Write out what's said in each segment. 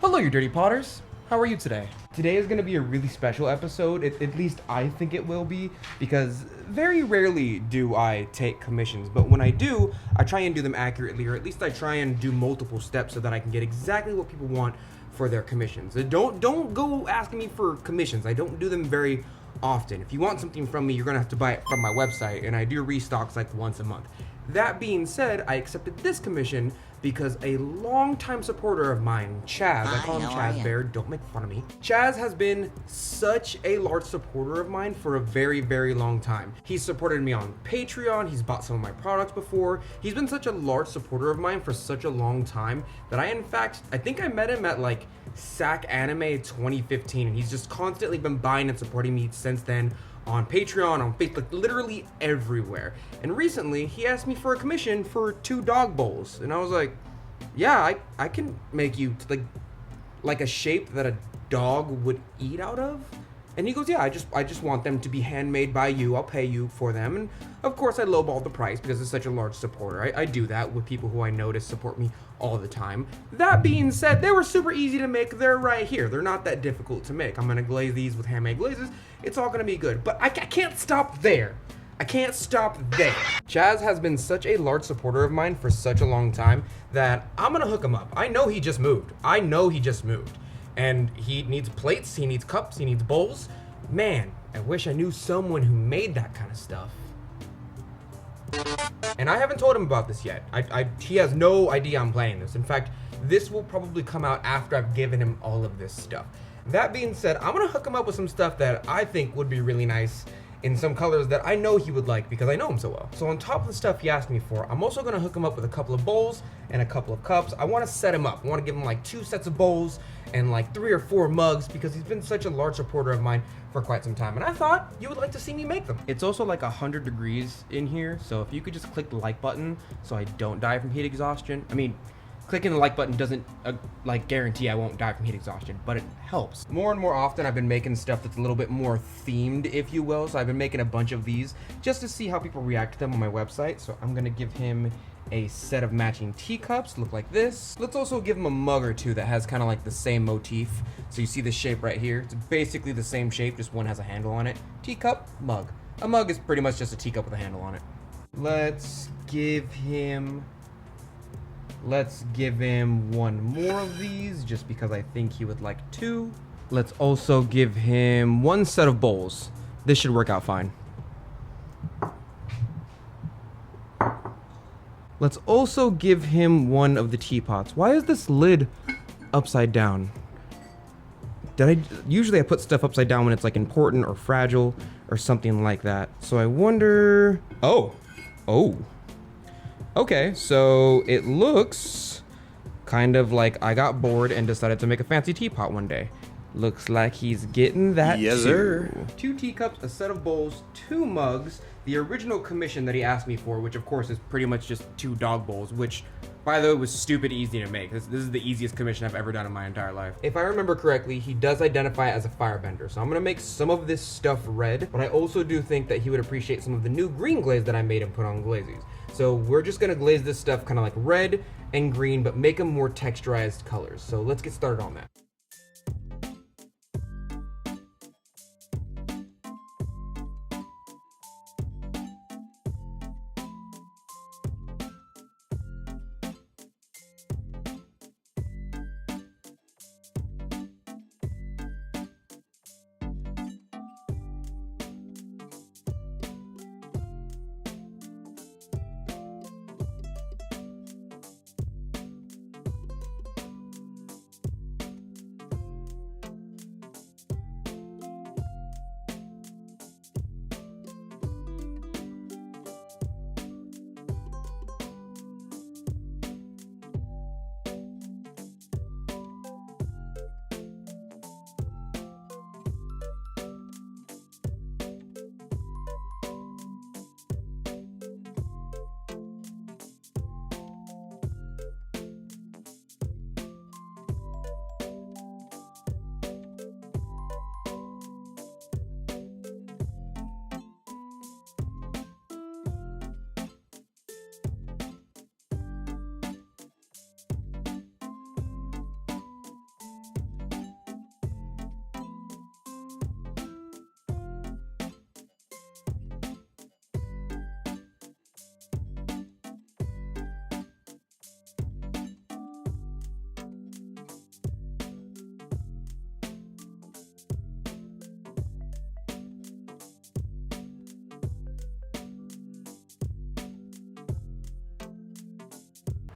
Hello, you dirty potters. How are you today? Today is going to be a really special episode, at least I think it will be, because very rarely do I take commissions, but when I do, I try and do them accurately, or at least I try and do multiple steps so that I can get exactly what people want for their commissions. Don't go asking me for commissions. I don't do them very often. If you want something from me, you're going to have to buy it from my website, and I do restocks like once a month. That being said, I accepted this commission because a longtime supporter of mine, Chaz, I call him Chaz Bear, don't make fun of me. Chaz has been such a large supporter of mine for a very, very long time. He's supported me on Patreon, he's bought some of my products before. He's been such a large supporter of mine for such a long time that I think I met him at like Sac Anime 2015, and he's just constantly been buying and supporting me since then. On Patreon, on Facebook, literally everywhere. And recently, he asked me for a commission for 2 dog bowls. And I was like, yeah, I can make you like a shape that a dog would eat out of. And he goes, yeah, I just want them to be handmade by you. I'll pay you for them. And of course, I lowballed the price because it's such a large supporter. I do that with people who I notice support me all the time. That being said, they were super easy to make. They're right here. They're not that difficult to make. I'm going to glaze these with handmade glazes. It's all going to be good. But I can't stop there. I can't stop there. Chaz has been such a large supporter of mine for such a long time that I'm going to hook him up. I know he just moved. And he needs plates, he needs cups, he needs bowls. Man, I wish I knew someone who made that kind of stuff. And I haven't told him about this yet. He has no idea I'm planning this. In fact, this will probably come out after I've given him all of this stuff. That being said, I'm gonna hook him up with some stuff that I think would be really nice in some colors that I know he would like because I know him so well. So on top of the stuff he asked me for, I'm also gonna hook him up with a couple of bowls and a couple of cups. I wanna set him up. I wanna give him like 2 sets of bowls and like 3 or 4 mugs because he's been such a large supporter of mine for quite some time. And I thought you would like to see me make them. It's also like 100 degrees in here, so if you could just click the like button so I don't die from heat exhaustion. I mean, clicking the like button doesn't guarantee I won't die from heat exhaustion, but it helps. More and more often I've been making stuff that's a little bit more themed, if you will. So I've been making a bunch of these just to see how people react to them on my website. So I'm gonna give him a set of matching teacups, look like this. Let's also give him a mug or two that has kind of like the same motif. So you see the shape right here. It's basically the same shape, just one has a handle on it. Teacup, mug. A mug is pretty much just a teacup with a handle on it. Let's give him one more of these just because I think he would like 2. Let's also give him 1 set of bowls. This should work out fine. Let's also give him 1 of the teapots. Why is this lid upside down? Usually I put stuff upside down when it's like important or fragile or something like that. So I wonder, oh. Okay, so it looks kind of like I got bored and decided to make a fancy teapot one day. Looks like he's getting that yes, too. Sir. 2 teacups, a set of bowls, 2 mugs, the original commission that he asked me for, which of course is pretty much just 2 dog bowls, which by the way was stupid easy to make. This is the easiest commission I've ever done in my entire life. If I remember correctly, he does identify as a firebender, so I'm gonna make some of this stuff red, but I also do think that he would appreciate some of the new green glaze that I made him put on glazes. So we're just gonna glaze this stuff kind of like red and green, but make them more texturized colors. So let's get started on that.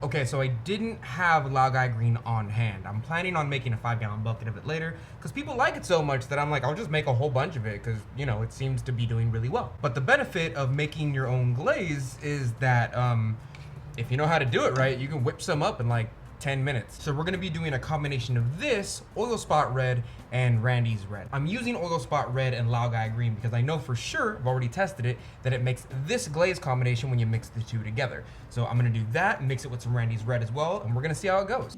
Okay, so I didn't have Laogai green on hand. I'm planning on making a 5-gallon bucket of it later because people like it so much that I'm like, I'll just make a whole bunch of it because, you know, it seems to be doing really well. But the benefit of making your own glaze is that if you know how to do it right, you can whip some up in like 10 minutes. So we're gonna be doing a combination of this, Oil Spot Red, and Randy's Red. I'm using Oil Spot Red and Laogai Green because I know for sure, I've already tested it, that it makes this glaze combination when you mix the two together. So I'm gonna do that, mix it with some Randy's Red as well, and we're gonna see how it goes.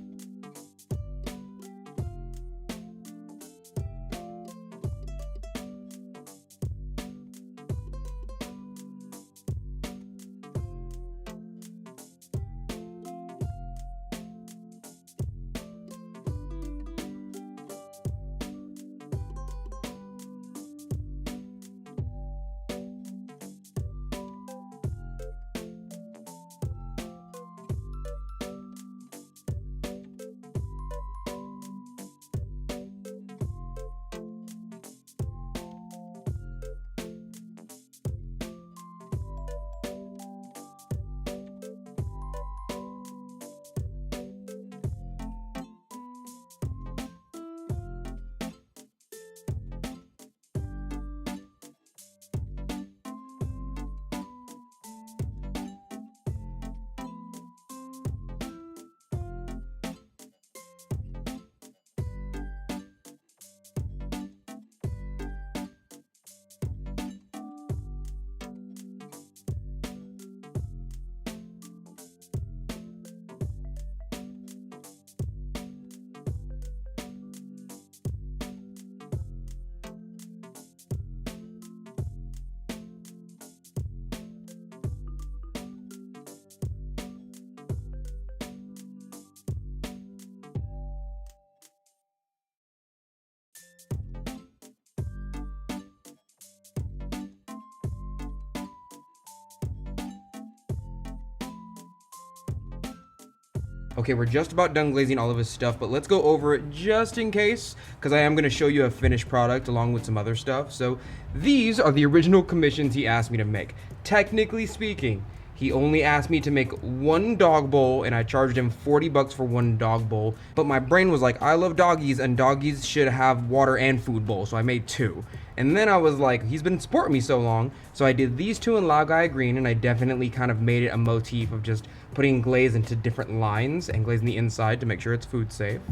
Okay, we're just about done glazing all of his stuff, but let's go over it just in case, because I am going to show you a finished product along with some other stuff. So these are the original commissions he asked me to make. Technically speaking, he only asked me to make one dog bowl, and I charged him 40 bucks for one dog bowl. But my brain was like, I love doggies, and doggies should have water and food bowl, so I made two. And then I was like, he's been supporting me so long, so I did these two in Laogai Green, and I definitely kind of made it a motif of just putting glaze into different lines and glazing the inside to make sure it's food safe.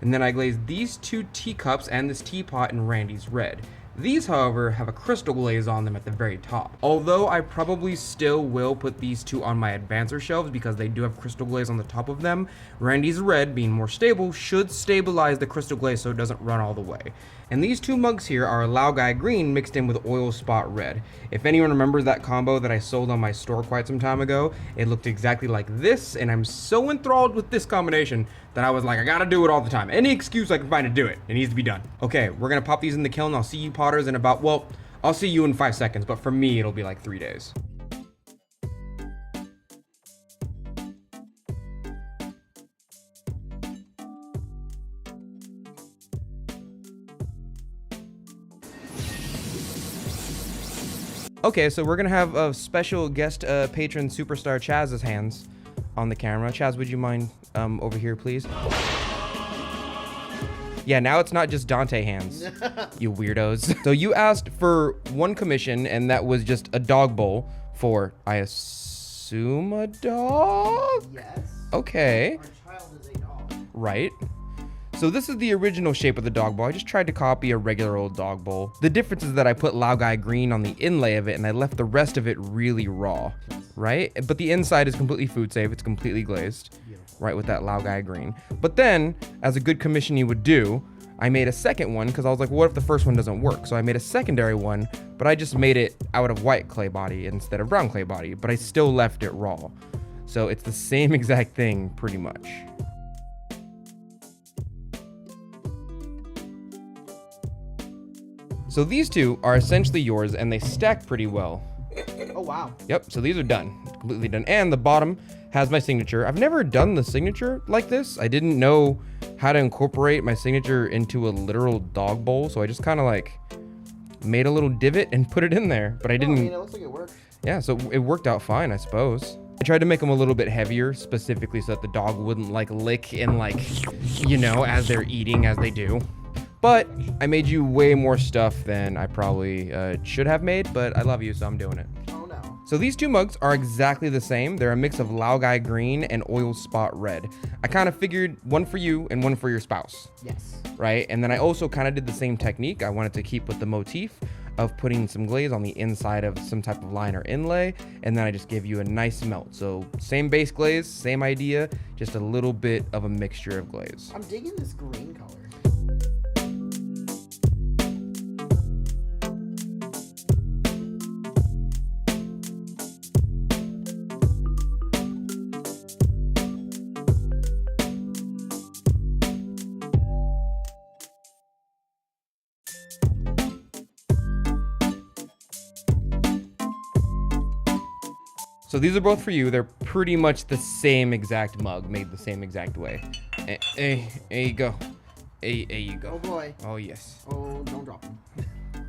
And then I glazed these two teacups and this teapot in Randy's Red. These, however, have a crystal glaze on them at the very top. Although I probably still will put these two on my advancer shelves because they do have crystal glaze on the top of them, Randy's Red, being more stable, should stabilize the crystal glaze so it doesn't run all the way. And these two mugs here are Laogai Green mixed in with Oil Spot Red. If anyone remembers that combo that I sold on my store quite some time ago, it looked exactly like this, and I'm so enthralled with this combination that I was like, I gotta do it all the time. Any excuse I can find to do it. It needs to be done. Okay, we're gonna pop these in the kiln. I'll see you potters in about, well, I'll see you in 5 seconds, but for me, it'll be like 3 days. Okay, so we're gonna have a special guest patron superstar Chaz's hands on the camera. Chaz, would you mind over here, please? Yeah, now it's not just Donte hands, you weirdos. So you asked for one commission, and that was just a dog bowl for, I assume, a dog? Yes. Okay. Our child is a dog. Right. So this is the original shape of the dog bowl. I just tried to copy a regular old dog bowl. The difference is that I put Laogai Green on the inlay of it, and I left the rest of it really raw, right? But the inside is completely food safe. It's completely glazed, right, with that Laogai Green. But then, as a good commission you would do, I made a second one because I was like, what if the first one doesn't work? So I made a secondary one, but I just made it out of white clay body instead of brown clay body, but I still left it raw. So it's the same exact thing, pretty much. So these two are essentially yours, and they stack pretty well. Oh, wow. Yep, so these are done, completely done. And the bottom has my signature. I've never done the signature like this. I didn't know how to incorporate my signature into a literal dog bowl, so I just kind of like made a little divot and put it in there, but I didn't. I mean, it looks like it worked. Yeah, so it worked out fine, I suppose. I tried to make them a little bit heavier, specifically so that the dog wouldn't like lick and like, you know, as they're eating, as they do. But I made you way more stuff than I probably should have made, but I love you, so I'm doing it. Oh no. So these two mugs are exactly the same. They're a mix of Laogai green and oil spot red. I kind of figured one for you and one for your spouse. Yes. Right? And then I also kind of did the same technique. I wanted to keep with the motif of putting some glaze on the inside of some type of line or inlay, and then I just gave you a nice melt. So same base glaze, same idea, just a little bit of a mixture of glaze. I'm digging this green color. So these are both for you. They're pretty much the same exact mug, made the same exact way. Hey, there you go. Hey, you go. Oh boy. Oh yes. Oh, don't drop them.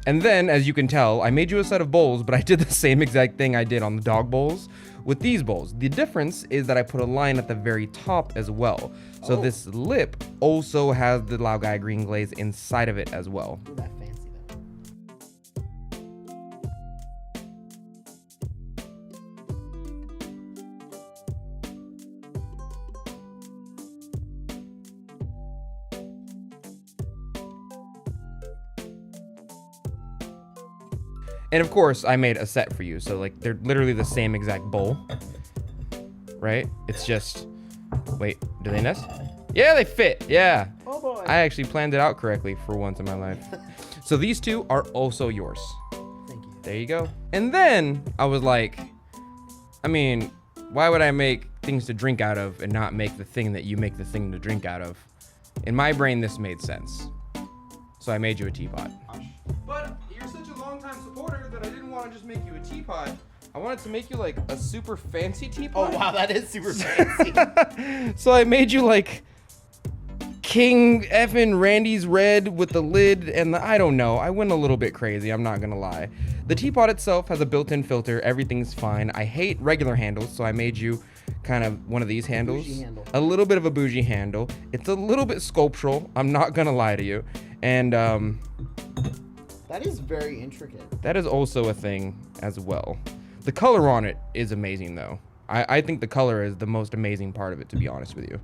And then, as you can tell, I made you a set of bowls, but I did the same exact thing I did on the dog bowls with these bowls. The difference is that I put a line at the very top as well. So this lip also has the Laogai green glaze inside of it as well. Ooh, that fancy though. And of course, I made a set for you. So like, they're literally the same exact bowl, right? It's just, wait, do they nest? Yeah, they fit, yeah. Oh boy. I actually planned it out correctly for once in my life. So these two are also yours. Thank you. There you go. And then I was like, I mean, why would I make things to drink out of and not make the thing that you make the thing to drink out of? In my brain, this made sense. So I made you a teapot. But you're such a long-time supporter that I didn't want to just make you a teapot. I wanted to make you like a super fancy teapot. Oh wow, that is super fancy. So I made you like King effing Randy's red with the lid and the, I don't know. I went a little bit crazy, I'm not gonna lie. The teapot itself has a built-in filter, everything's fine. I hate regular handles, so I made you kind of one of these handles. Bougie handle. A little bit of a bougie handle. It's a little bit sculptural, I'm not gonna lie to you. And that is very intricate. that is also a thing as well. The color on it is amazing though. I think the color is the most amazing part of it, to be honest with you.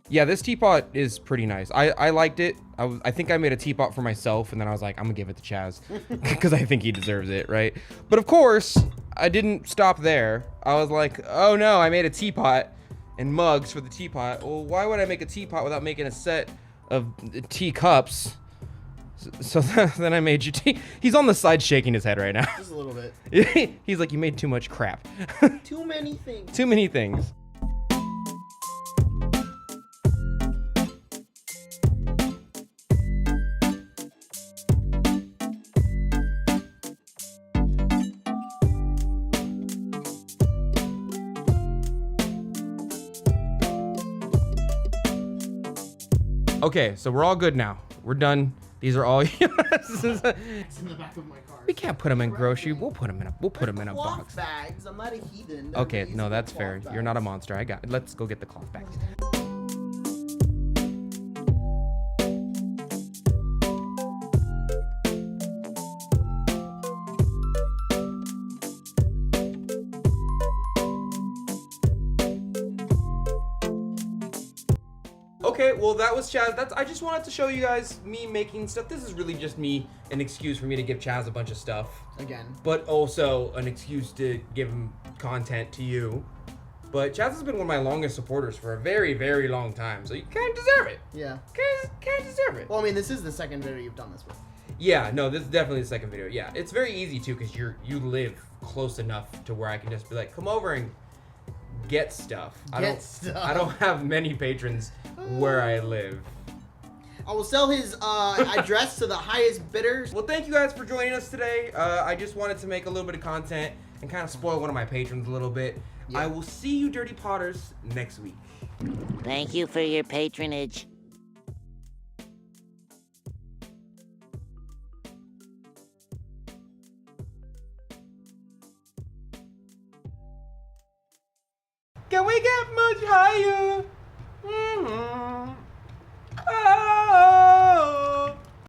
Yeah, this teapot is pretty nice. I liked it. I think I made a teapot for myself, and then I was like, I'm gonna give it to Chaz because I think he deserves it, right? But of course, I didn't stop there. I was like, oh no, I made a teapot and mugs for the teapot. Well, why would I make a teapot without making a set of teacups? So then I made you tea. He's on the side shaking his head right now. Just a little bit. He's like, you made too much crap. Too many things. Too many things. Okay, so we're all good now. We're done. These are all yours. It's in the back of my car. We can't put them in grocery. We'll put them in a Cloth box. bags. I'm not a heathen. Okay, no, that's fair. You're not a monster. I got it. Let's go get the cloth bags. Okay, well that was Chaz. I just wanted to show you guys me making stuff. This is really just me, an excuse for me to give Chaz a bunch of stuff. Again. But also an excuse to give him content to you. But Chaz has been one of my longest supporters for a very, very long time, so you kind of deserve it. Yeah. Kind of deserve it. Well, I mean, this is the second video you've done this with. Yeah, no, this is definitely the second video. Yeah, it's very easy too, because you live close enough to where I can just be like, come over and get stuff. I Get don't have many patrons where I live. I will sell his address to the highest bidders. Well, thank you guys for joining us today. I just wanted to make a little bit of content and kind of spoil one of my patrons a little bit. Yeah. I will see you Dirty Potters next week. Thank you for your patronage. Can we get much higher?